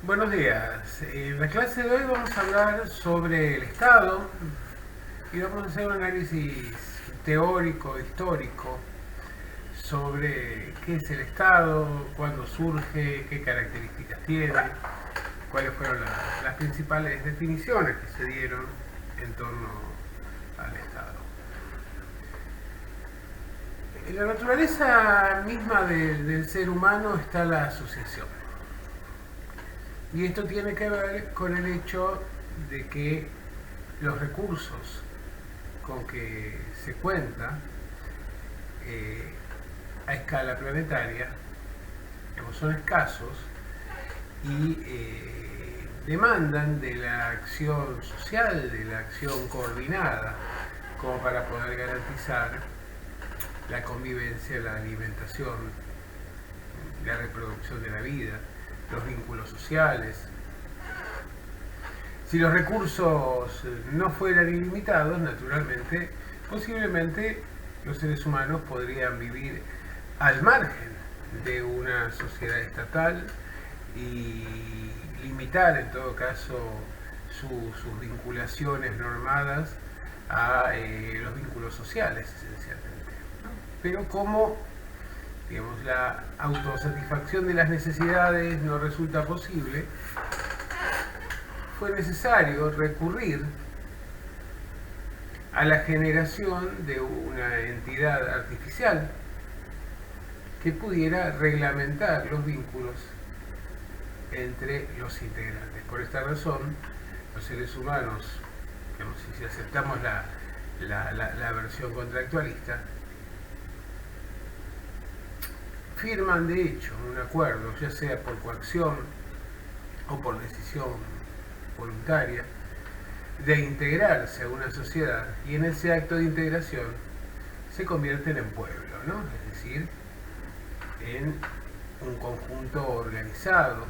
Buenos días. En la clase de hoy vamos a hablar sobre el Estado y vamos a hacer un análisis teórico, histórico, sobre qué es el Estado, cuándo surge, qué características tiene, cuáles fueron las principales definiciones que se dieron en torno al Estado. En la naturaleza misma del ser humano está la asociación. Y esto tiene que ver con el hecho de que los recursos con que se cuenta a escala planetaria son escasos y demandan de la acción social, de la acción coordinada, como para poder garantizar la convivencia, la alimentación, la reproducción de la vida, los vínculos sociales. Si los recursos no fueran ilimitados, naturalmente, posiblemente los seres humanos podrían vivir al margen de una sociedad estatal y limitar en todo caso sus vinculaciones normadas a los vínculos sociales esencialmente, ¿no? Pero como digamos, la autosatisfacción de las necesidades no resulta posible, fue necesario recurrir a la generación de una entidad artificial que pudiera reglamentar los vínculos entre los integrantes. Por esta razón, los seres humanos, digamos, si aceptamos la versión contractualista, firman de hecho un acuerdo, ya sea por coacción o por decisión voluntaria, de integrarse a una sociedad, y en ese acto de integración se convierten en pueblo, ¿no? Es decir, en un conjunto organizado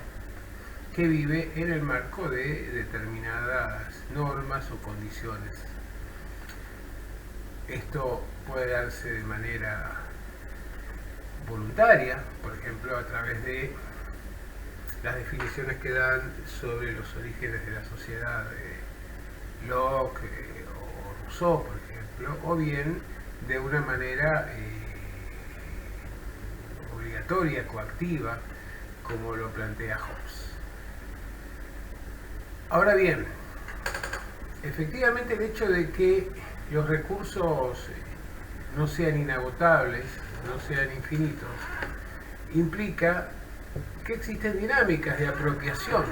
que vive en el marco de determinadas normas o condiciones. Esto puede darse de manera voluntaria, por ejemplo, a través de las definiciones que dan sobre los orígenes de la sociedad de Locke o Rousseau, por ejemplo, o bien de una manera obligatoria, coactiva, como lo plantea Hobbes. Ahora bien, efectivamente el hecho de que los recursos no sean inagotables, no sean infinitos, implica que existen dinámicas de apropiación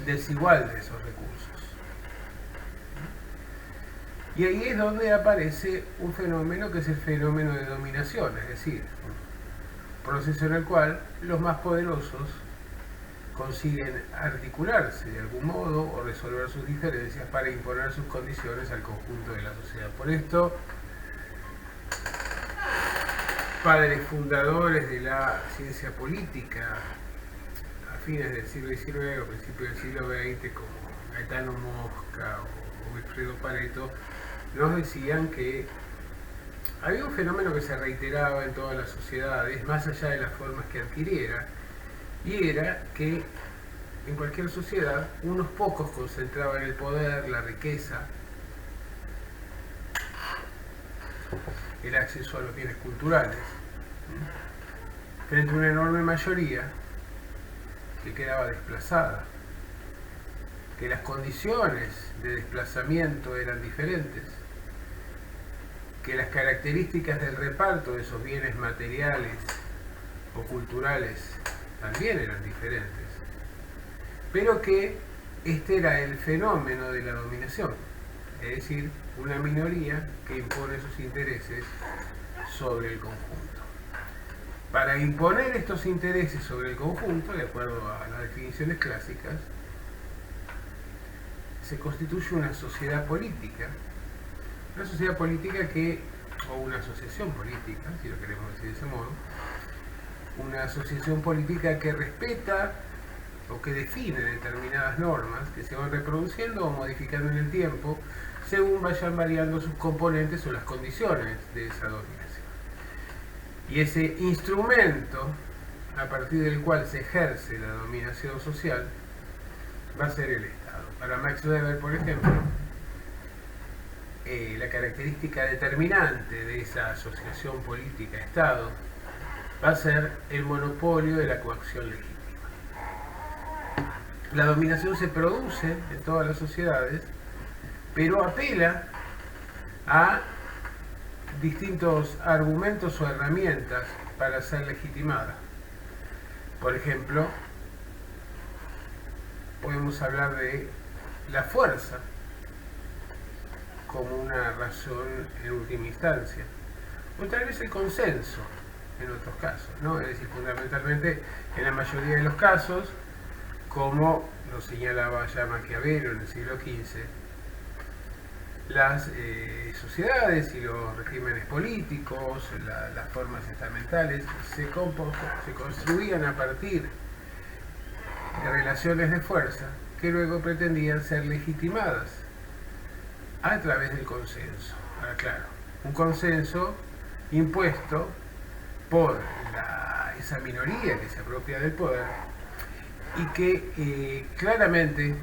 desigual de esos recursos. Y ahí es donde aparece un fenómeno que es el fenómeno de dominación, es decir, un proceso en el cual los más poderosos consiguen articularse de algún modo o resolver sus diferencias para imponer sus condiciones al conjunto de la sociedad. Por esto, padres fundadores de la ciencia política a fines del siglo XIX o principios del siglo XX, como Gaetano Mosca o Wilfredo Pareto, nos decían que había un fenómeno que se reiteraba en todas las sociedades, más allá de las formas que adquiriera, y era que en cualquier sociedad unos pocos concentraban el poder, la riqueza, el acceso a los bienes culturales, frente a una enorme mayoría que quedaba desplazada, que las condiciones de desplazamiento eran diferentes, que las características del reparto de esos bienes materiales o culturales también eran diferentes, pero que este era el fenómeno de la dominación, es decir, una minoría que impone sus intereses sobre el conjunto. Para imponer estos intereses sobre el conjunto, de acuerdo a las definiciones clásicas, se constituye una sociedad política que, o una asociación política, si lo queremos decir de ese modo, una asociación política que respeta o que define determinadas normas que se van reproduciendo o modificando en el tiempo según vayan variando sus componentes o las condiciones de esa dominación. Y ese instrumento a partir del cual se ejerce la dominación social va a ser el Estado. Para Max Weber, por ejemplo, la característica determinante de esa asociación política-Estado va a ser el monopolio de la coacción legítima. La dominación se produce en todas las sociedades, pero apela a distintos argumentos o herramientas para ser legitimada. Por ejemplo, podemos hablar de la fuerza como una razón en última instancia, o tal vez el consenso en otros casos, ¿no? Es decir, fundamentalmente en la mayoría de los casos, como lo señalaba ya Maquiavelo en el siglo XV, las sociedades y los regímenes políticos, las formas estamentales, se construían a partir de relaciones de fuerza que luego pretendían ser legitimadas a través del consenso. Ahora, claro, un consenso impuesto por esa minoría que se apropia del poder y que claramente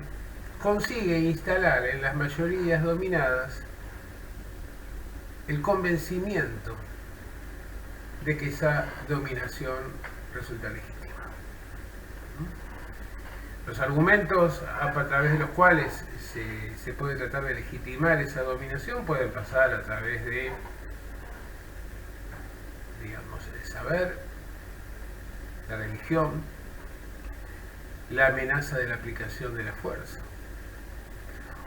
consigue instalar en las mayorías dominadas el convencimiento de que esa dominación resulta legítima. Los argumentos a través de los cuales se puede tratar de legitimar esa dominación pueden pasar a través de, digamos, el saber, la religión, la amenaza de la aplicación de la fuerza,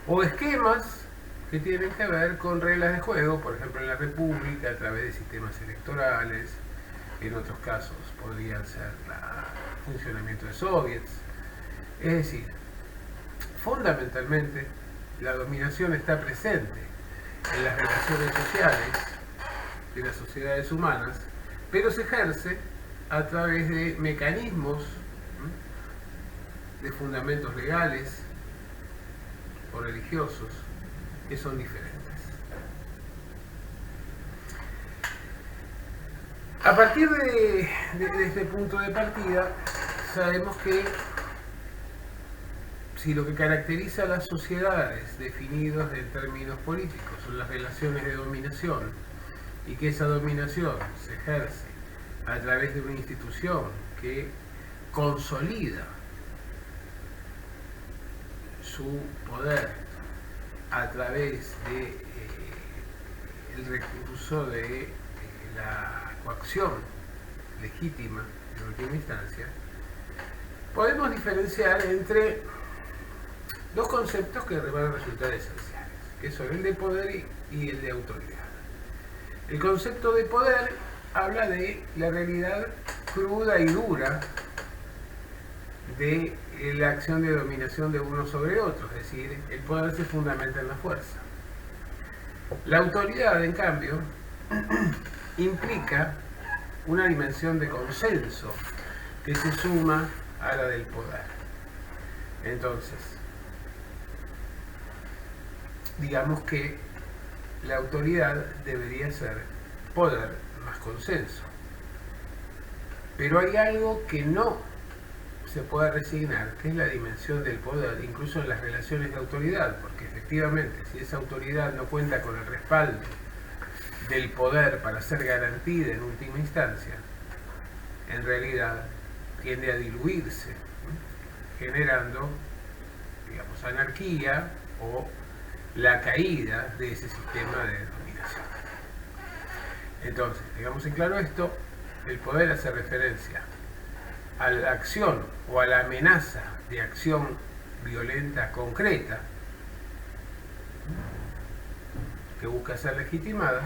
o esquemas que tienen que ver con reglas de juego, por ejemplo en la República, a través de sistemas electorales, en otros casos podrían ser el funcionamiento de soviets. Es decir, fundamentalmente la dominación está presente en las relaciones sociales de las sociedades humanas, pero se ejerce a través de mecanismos de fundamentos legales o religiosos que son diferentes. A partir de este punto de partida, sabemos que si lo que caracteriza a las sociedades definidas en términos políticos son las relaciones de dominación y que esa dominación se ejerce a través de una institución que consolida su poder a través de el recurso de la coacción legítima en última instancia, podemos diferenciar entre dos conceptos que van a resultar esenciales, que son el de poder y el de autoridad. El concepto de poder habla de la realidad cruda y dura de la acción de dominación de uno sobre otro, es decir, el poder se fundamenta en la fuerza. La autoridad, en cambio, implica una dimensión de consenso que se suma a la del poder. Entonces, digamos que la autoridad debería ser poder más consenso. Pero hay algo que no se puede resignar, que es la dimensión del poder, incluso en las relaciones de autoridad, porque efectivamente, si esa autoridad no cuenta con el respaldo del poder para ser garantida en última instancia, en realidad tiende a diluirse, generando, digamos, anarquía o la caída de ese sistema de dominación. Entonces, digamos en claro esto, el poder hace referencia a la acción o a la amenaza de acción violenta concreta que busca ser legitimada,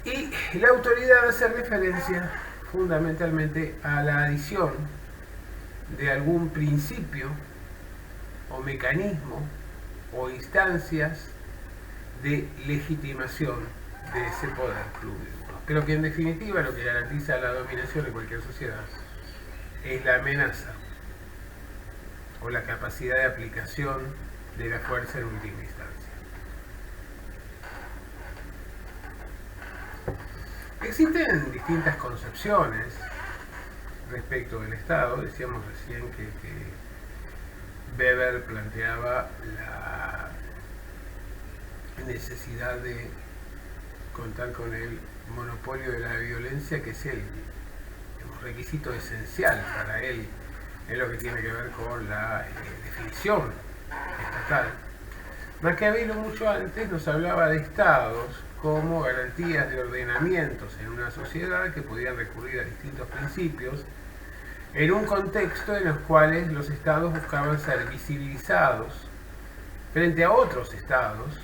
y la autoridad hace referencia fundamentalmente a la adición de algún principio o mecanismo o instancias de legitimación de ese poder fluido. Pero que en definitiva lo que garantiza la dominación de cualquier sociedad es la amenaza o la capacidad de aplicación de la fuerza en última instancia. Existen distintas concepciones respecto del Estado. Decíamos recién que Weber planteaba la necesidad de contar con el monopolio de la violencia, que es el requisito esencial para él en lo que tiene que ver con la definición estatal. Maquiavelo mucho antes nos hablaba de estados como garantías de ordenamientos en una sociedad que podían recurrir a distintos principios en un contexto en los cuales los estados buscaban ser visibilizados frente a otros estados,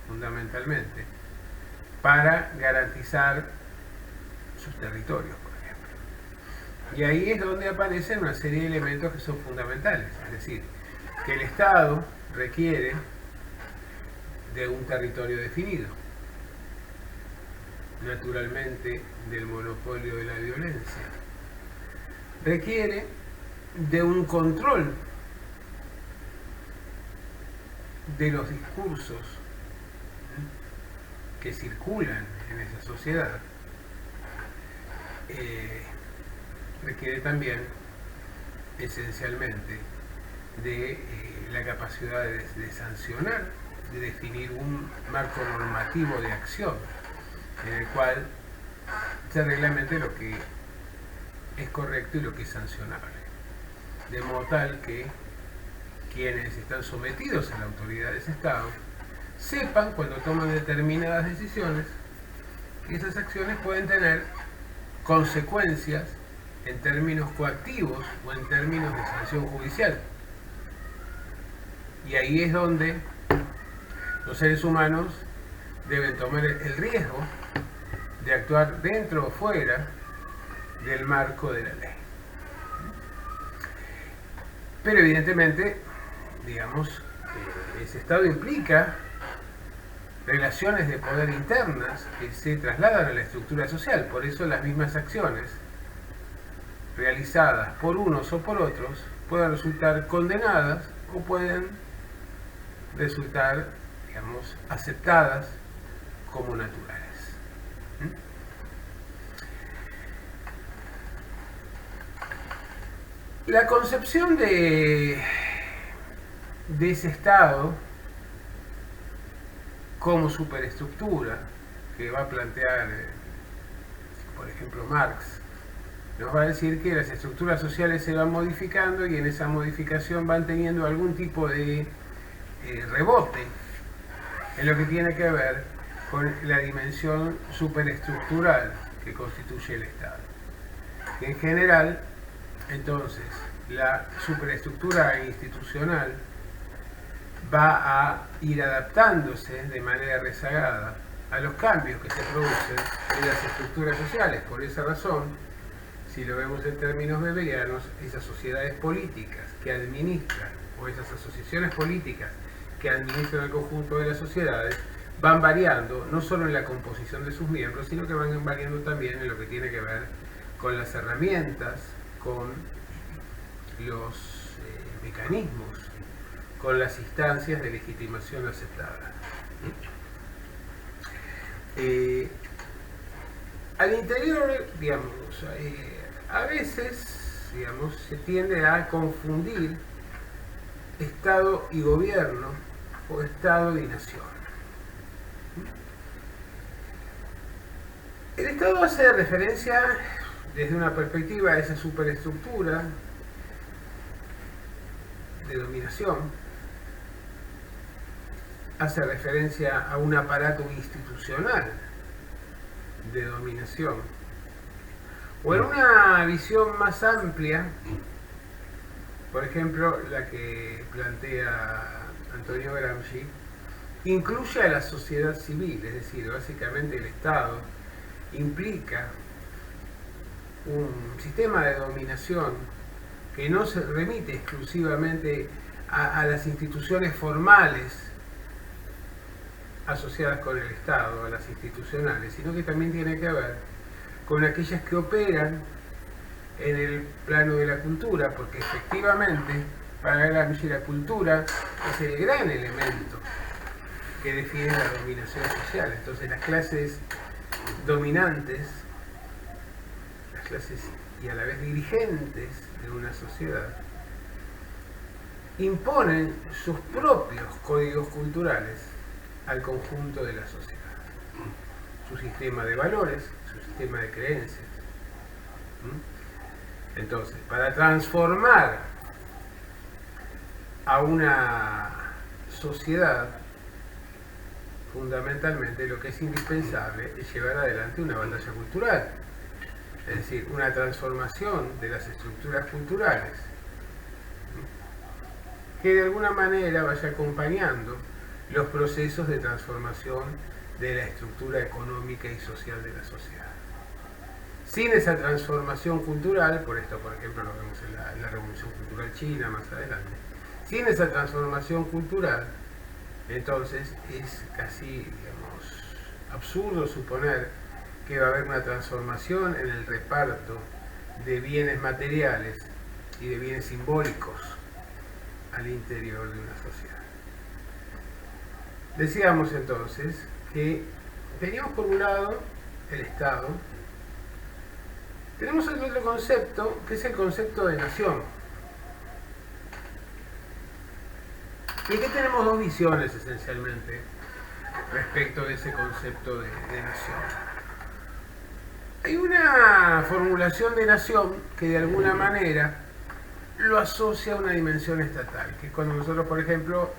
fundamentalmente, para garantizar sus territorios, por ejemplo. Y ahí es donde aparecen una serie de elementos que son fundamentales, es decir, que el Estado requiere de un territorio definido, naturalmente del monopolio de la violencia, requiere de un control de los discursos que circulan en esa sociedad, requiere también esencialmente de la capacidad de sancionar, de definir un marco normativo de acción en el cual se reglamente lo que es correcto y lo que es sancionable, de modo tal que quienes están sometidos a la autoridad de ese Estado sepan, cuando toman determinadas decisiones, que esas acciones pueden tener consecuencias en términos coactivos o en términos de sanción judicial. Y ahí es donde los seres humanos deben tomar el riesgo de actuar dentro o fuera del marco de la ley. Pero evidentemente, digamos, ese Estado implica relaciones de poder internas que se trasladan a la estructura social. Por eso las mismas acciones realizadas por unos o por otros pueden resultar condenadas o pueden resultar, digamos, aceptadas como naturales. La concepción de ese Estado como superestructura que va a plantear, por ejemplo, Marx, nos va a decir que las estructuras sociales se van modificando y en esa modificación van teniendo algún tipo de rebote en lo que tiene que ver con la dimensión superestructural que constituye el Estado. En general, entonces, la superestructura institucional va a ir adaptándose de manera rezagada a los cambios que se producen en las estructuras sociales. Por esa razón, si lo vemos en términos weberianos, esas sociedades políticas que administran, o esas asociaciones políticas que administran el conjunto de las sociedades, van variando no solo en la composición de sus miembros, sino que van variando también en lo que tiene que ver con las herramientas, con los mecanismos, con las instancias de legitimación aceptadas. Al interior, digamos, a veces, digamos, se tiende a confundir Estado y gobierno o Estado y nación. El Estado hace referencia desde una perspectiva a esa superestructura de dominación, hace referencia a un aparato institucional de dominación, o en una visión más amplia, por ejemplo, la que plantea Antonio Gramsci, incluye a la sociedad civil, es decir, básicamente el Estado implica un sistema de dominación que no se remite exclusivamente a las instituciones formales asociadas con el Estado, a las institucionales, sino que también tiene que ver con aquellas que operan en el plano de la cultura, porque efectivamente, para Gramsci, la cultura es el gran elemento que define la dominación social. Entonces las clases dominantes, las clases y a la vez dirigentes de una sociedad, imponen sus propios códigos culturales al conjunto de la sociedad. Su sistema de valores, su sistema de creencias. Entonces, para transformar a una sociedad, fundamentalmente lo que es indispensable es llevar adelante una batalla cultural, es decir, una transformación de las estructuras culturales que de alguna manera vaya acompañando los procesos de transformación de la estructura económica y social de la sociedad. Sin esa transformación cultural, por esto por ejemplo lo vemos en la Revolución Cultural China más adelante, sin esa transformación cultural, entonces es casi, digamos, absurdo suponer que va a haber una transformación en el reparto de bienes materiales y de bienes simbólicos al interior de una sociedad. Decíamos entonces que teníamos por un lado el Estado, tenemos el otro concepto que es el concepto de nación. Y aquí tenemos dos visiones esencialmente respecto de ese concepto de nación. Hay una formulación de nación que de alguna manera lo asocia a una dimensión estatal, que es cuando nosotros, por ejemplo,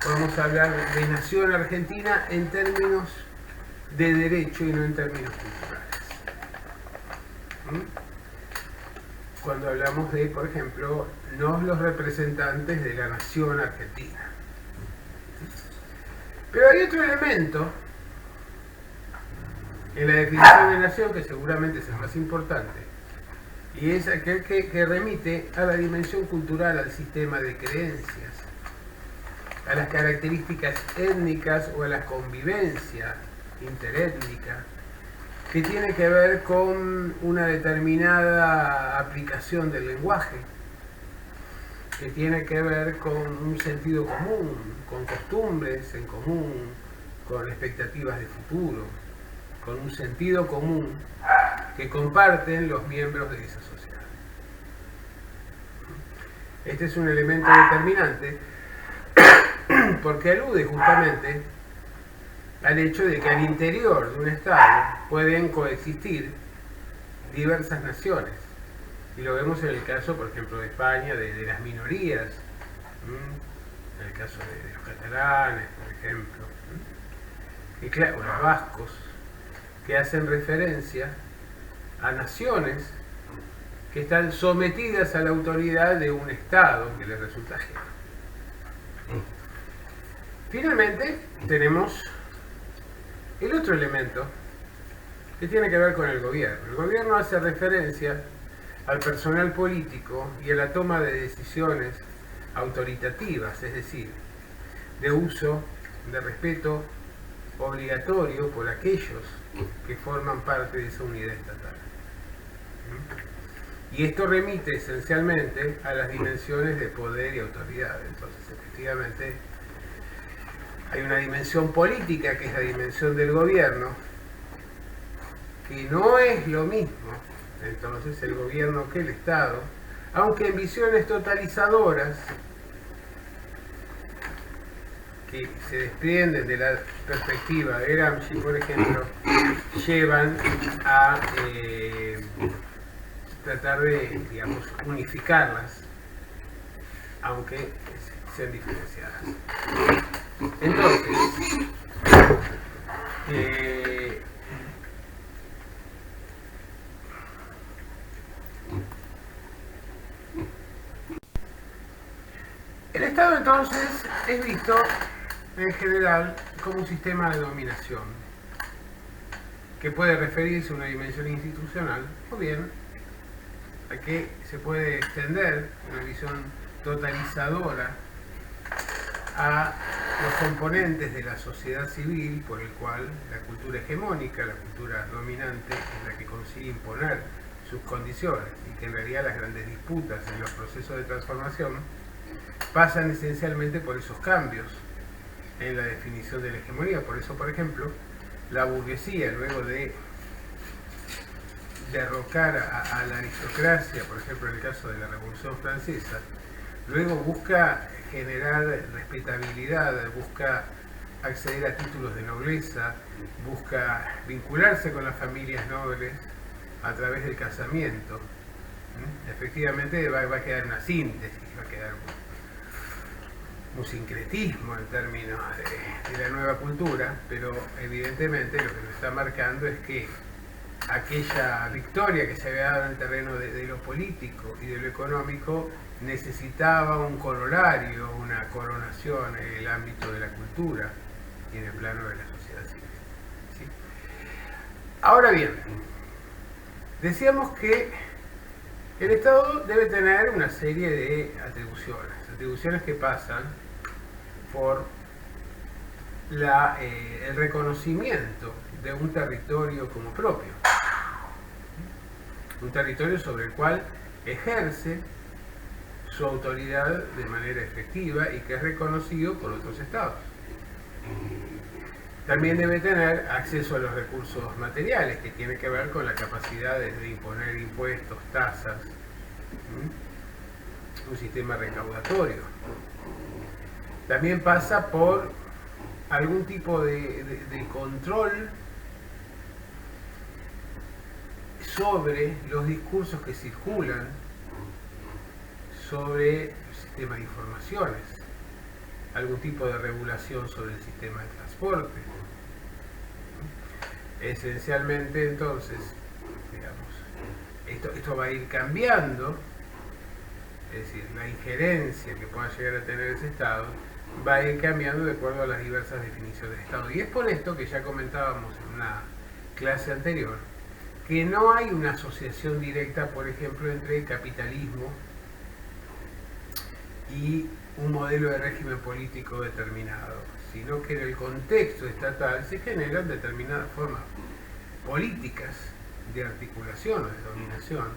podemos hablar de nación argentina en términos de derecho y no en términos culturales. Cuando hablamos de, por ejemplo, los representantes de la nación argentina. Pero hay otro elemento en la definición de nación que seguramente es el más importante, y es aquel que remite a la dimensión cultural, al sistema de creencias, a las características étnicas o a la convivencia interétnica, que tiene que ver con una determinada aplicación del lenguaje, que tiene que ver con un sentido común, con costumbres en común, con expectativas de futuro, con un sentido común que comparten los miembros de esa sociedad. Este es un elemento determinante porque alude justamente al hecho de que al interior de un Estado pueden coexistir diversas naciones. Y lo vemos en el caso, por ejemplo, de España, de las minorías, en el caso de los catalanes, por ejemplo, y claro, los vascos, que hacen referencia a naciones que están sometidas a la autoridad de un Estado que les resulta ajeno. Finalmente, tenemos el otro elemento que tiene que ver con el gobierno. El gobierno hace referencia al personal político y a la toma de decisiones autoritativas, es decir, de uso, de respeto obligatorio por aquellos que forman parte de esa unidad estatal. Y esto remite esencialmente a las dimensiones de poder y autoridad. Entonces, efectivamente, hay una dimensión política que es la dimensión del gobierno, que no es lo mismo, entonces, el gobierno que el Estado, aunque en visiones totalizadoras que se desprenden de la perspectiva de Gramsci, por ejemplo, llevan a tratar de, digamos, unificarlas, aunque sean diferenciadas. Entonces, el Estado entonces es visto en general como un sistema de dominación que puede referirse a una dimensión institucional o bien a que se puede extender una visión totalizadora a los componentes de la sociedad civil por el cual la cultura hegemónica, la cultura dominante, es la que consigue imponer sus condiciones y que en realidad las grandes disputas en los procesos de transformación pasan esencialmente por esos cambios en la definición de la hegemonía. Por eso, por ejemplo, la burguesía, luego de derrocar a la aristocracia, por ejemplo en el caso de la Revolución Francesa, luego busca generar respetabilidad, busca acceder a títulos de nobleza, busca vincularse con las familias nobles a través del casamiento. Efectivamente va a quedar una síntesis, va a quedar un sincretismo en términos de la nueva cultura, pero evidentemente lo que nos está marcando es que aquella victoria que se había dado en el terreno de lo político y de lo económico necesitaba un corolario, una coronación en el ámbito de la cultura y en el plano de la sociedad civil. ¿Sí? Ahora bien, decíamos que el Estado debe tener una serie de atribuciones que pasan por el reconocimiento de un territorio como propio, un territorio sobre el cual ejerce su autoridad de manera efectiva y que es reconocido por otros estados. También debe tener acceso a los recursos materiales, que tiene que ver con la capacidad de imponer impuestos, tasas, un sistema recaudatorio. También pasa por algún tipo de control sobre los discursos que circulan sobre el sistema de informaciones, algún tipo de regulación sobre el sistema de transporte. Esencialmente, entonces, digamos, esto va a ir cambiando, es decir, la injerencia que pueda llegar a tener ese Estado va a ir cambiando de acuerdo a las diversas definiciones de Estado. Y es por esto que ya comentábamos en una clase anterior, que no hay una asociación directa, por ejemplo, entre el capitalismo y un modelo de régimen político determinado, sino que en el contexto estatal se generan determinadas formas políticas de articulación o de dominación,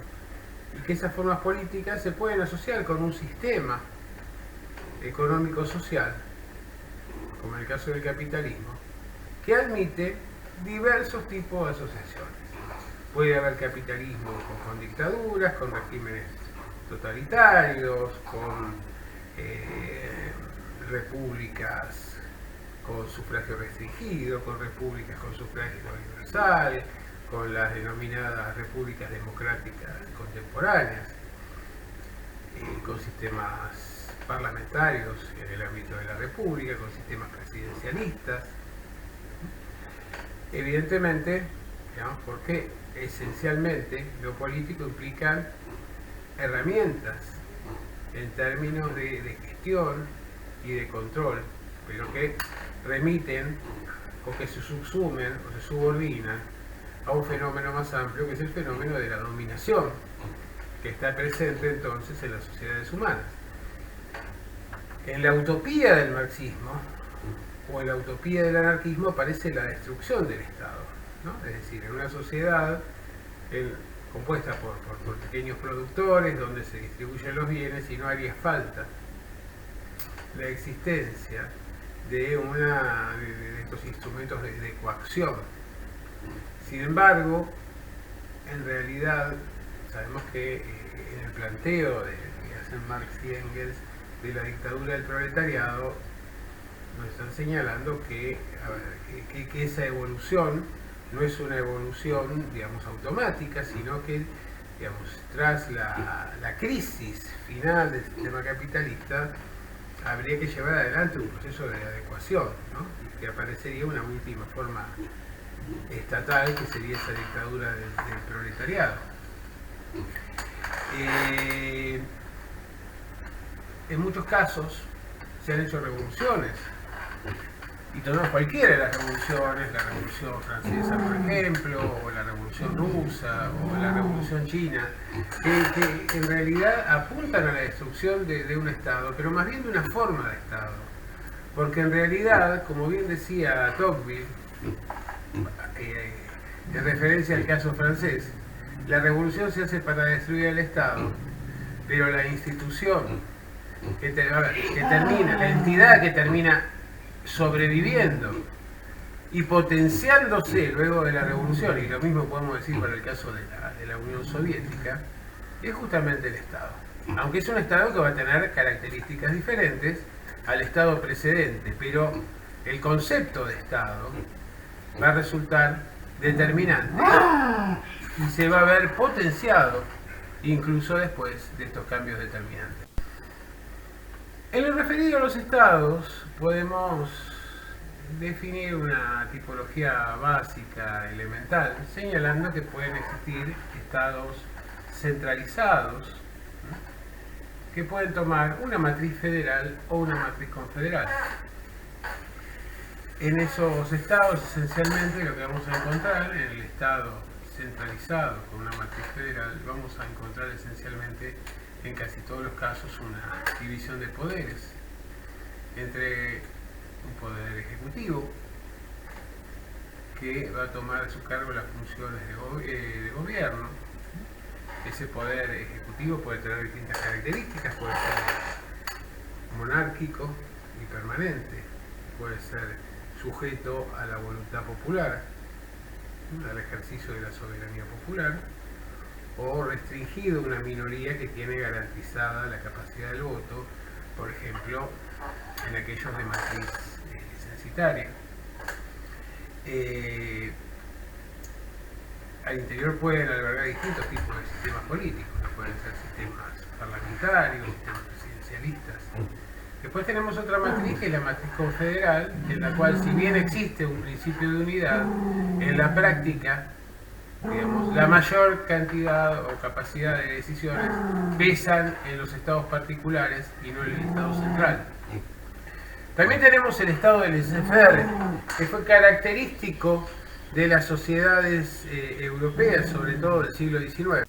y que esas formas políticas se pueden asociar con un sistema económico-social, como en el caso del capitalismo, que admite diversos tipos de asociaciones. Puede haber capitalismo con dictaduras, con regímenes totalitarios, con repúblicas con sufragio restringido, con repúblicas con sufragio universal, con las denominadas repúblicas democráticas contemporáneas, con sistemas parlamentarios en el ámbito de la república, con sistemas presidencialistas. Evidentemente, digamos, porque esencialmente lo político implica herramientas en términos de gestión y de control, pero que remiten o que se subsumen o se subordinan a un fenómeno más amplio, que es el fenómeno de la dominación, que está presente entonces en las sociedades humanas. En la utopía del marxismo o en la utopía del anarquismo aparece la destrucción del Estado, ¿no? Es decir, en una sociedad compuesta por pequeños productores, donde se distribuyen los bienes, y no haría falta la existencia de estos instrumentos de coacción. Sin embargo, en realidad sabemos que en el planteo que hacen Marx y Engels de la dictadura del proletariado, nos están señalando que esa evolución no es una evolución, digamos, automática, sino que, digamos, tras la crisis final del sistema capitalista, habría que llevar adelante un proceso de adecuación, ¿no? Y que aparecería una última forma estatal, que sería esa dictadura del proletariado. En muchos casos se han hecho revoluciones, y tomamos cualquiera de las revoluciones, la Revolución Francesa, por ejemplo, o la Revolución Rusa, o la Revolución China, que en realidad apuntan a la destrucción de un Estado, pero más bien de una forma de Estado. Porque en realidad, como bien decía Tocqueville, en referencia al caso francés, la revolución se hace para destruir el Estado, pero la institución la entidad que termina sobreviviendo y potenciándose luego de la revolución, y lo mismo podemos decir para el caso de la Unión Soviética, es justamente el Estado. Aunque es un Estado que va a tener características diferentes al Estado precedente, pero el concepto de Estado va a resultar determinante y se va a ver potenciado incluso después de estos cambios determinantes. En lo referido a los estados, podemos definir una tipología básica, elemental, señalando que pueden existir estados centralizados, ¿no?, que pueden tomar una matriz federal o una matriz confederal. En esos estados, esencialmente, lo que vamos a encontrar en el estado centralizado con una matriz federal, vamos a encontrar esencialmente, en casi todos los casos, una división de poderes entre un poder ejecutivo que va a tomar a su cargo las funciones de gobierno. Ese poder ejecutivo puede tener distintas características, puede ser monárquico y permanente, puede ser sujeto a la voluntad popular, al ejercicio de la soberanía popular, o restringido a una minoría que tiene garantizada la capacidad del voto, por ejemplo, en aquellos de matriz censitaria. Al interior pueden albergar distintos tipos de sistemas políticos, pueden ser sistemas parlamentarios, sistemas presidencialistas. Después tenemos otra matriz, que es la matriz confederal, en la cual, si bien existe un principio de unidad, en la práctica, digamos, la mayor cantidad o capacidad de decisiones pesan en los estados particulares y no en el estado central. También tenemos el estado del laissez-faire, que fue característico de las sociedades europeas, sobre todo del siglo XIX.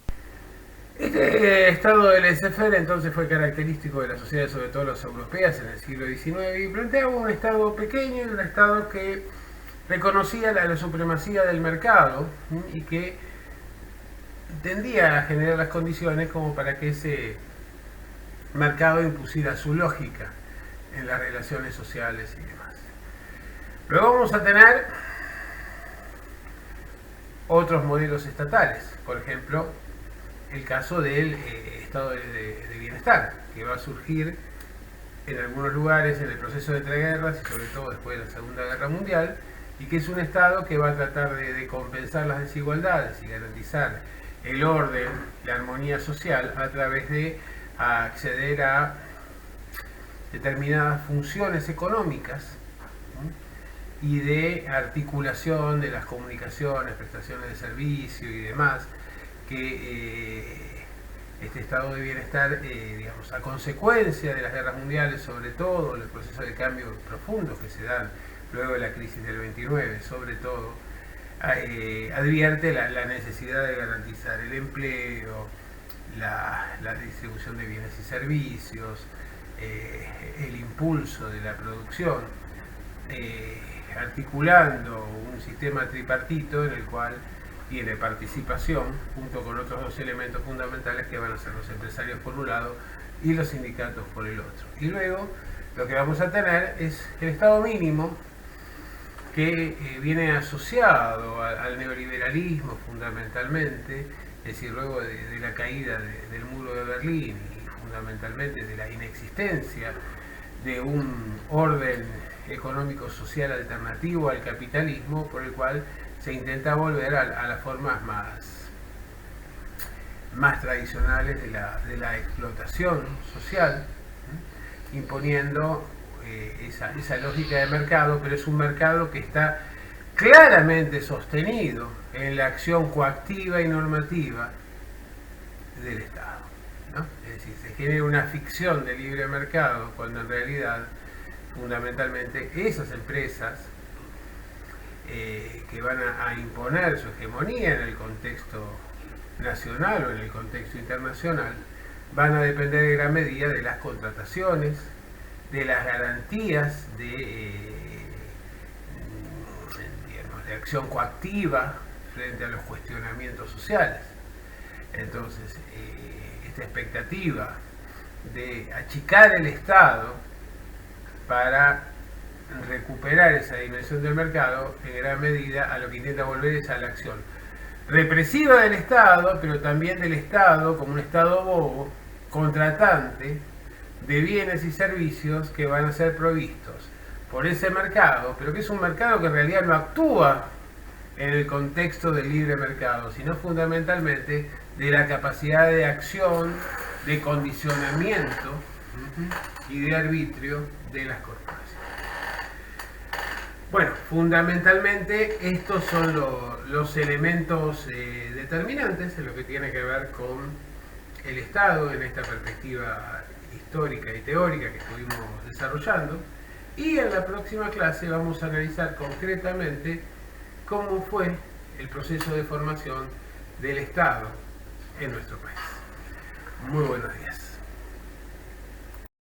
Este estado del laissez-faire entonces fue característico de las sociedades, sobre todo las europeas, en el siglo XIX, y planteaba un estado pequeño, un estado que reconocía la supremacía del mercado y que tendía a generar las condiciones como para que ese mercado impusiera su lógica en las relaciones sociales y demás. Luego vamos a tener otros modelos estatales, por ejemplo, el caso del estado de bienestar, que va a surgir en algunos lugares en el proceso de entreguerras y sobre todo después de la Segunda Guerra Mundial, y que es un estado que va a tratar de compensar las desigualdades y garantizar el orden, la armonía social a través de acceder a determinadas funciones económicas, ¿sí?, y de articulación de las comunicaciones, prestaciones de servicio y demás, que este estado de bienestar, digamos, a consecuencia de las guerras mundiales, sobre todo el proceso de cambio profundo que se dan luego de la crisis del 29, sobre todo, advierte la necesidad de garantizar el empleo, la distribución de bienes y servicios, el impulso de la producción, articulando un sistema tripartito en el cual tiene participación junto con otros dos elementos fundamentales que van a ser los empresarios por un lado y los sindicatos por el otro. Y luego lo que vamos a tener es el estado mínimo, que viene asociado al neoliberalismo fundamentalmente, es decir, luego de la caída del muro de Berlín y fundamentalmente de la inexistencia de un orden económico-social alternativo al capitalismo, por el cual se intenta volver a las formas más tradicionales de la explotación social, ¿sí?, imponiendo esa lógica de mercado, pero es un mercado que está claramente sostenido en la acción coactiva y normativa del Estado, ¿no? Es decir, se genera una ficción de libre mercado cuando en realidad, fundamentalmente, esas empresas que van a imponer su hegemonía en el contexto nacional o en el contexto internacional, van a depender en gran medida de las contrataciones, de las garantías de acción coactiva frente a los cuestionamientos sociales. Entonces, esta expectativa de achicar el Estado para recuperar esa dimensión del mercado, en gran medida a lo que intenta volver es a la acción represiva del Estado, pero también del Estado como un Estado bobo, contratante de bienes y servicios que van a ser provistos por ese mercado, pero que es un mercado que en realidad no actúa en el contexto del libre mercado, sino fundamentalmente de la capacidad de acción, de condicionamiento y de arbitrio de las corporaciones. Bueno, fundamentalmente estos son los elementos determinantes en lo que tiene que ver con el Estado en esta perspectiva histórica y teórica que estuvimos desarrollando, y en la próxima clase vamos a analizar concretamente cómo fue el proceso de formación del Estado en nuestro país. Muy buenos días.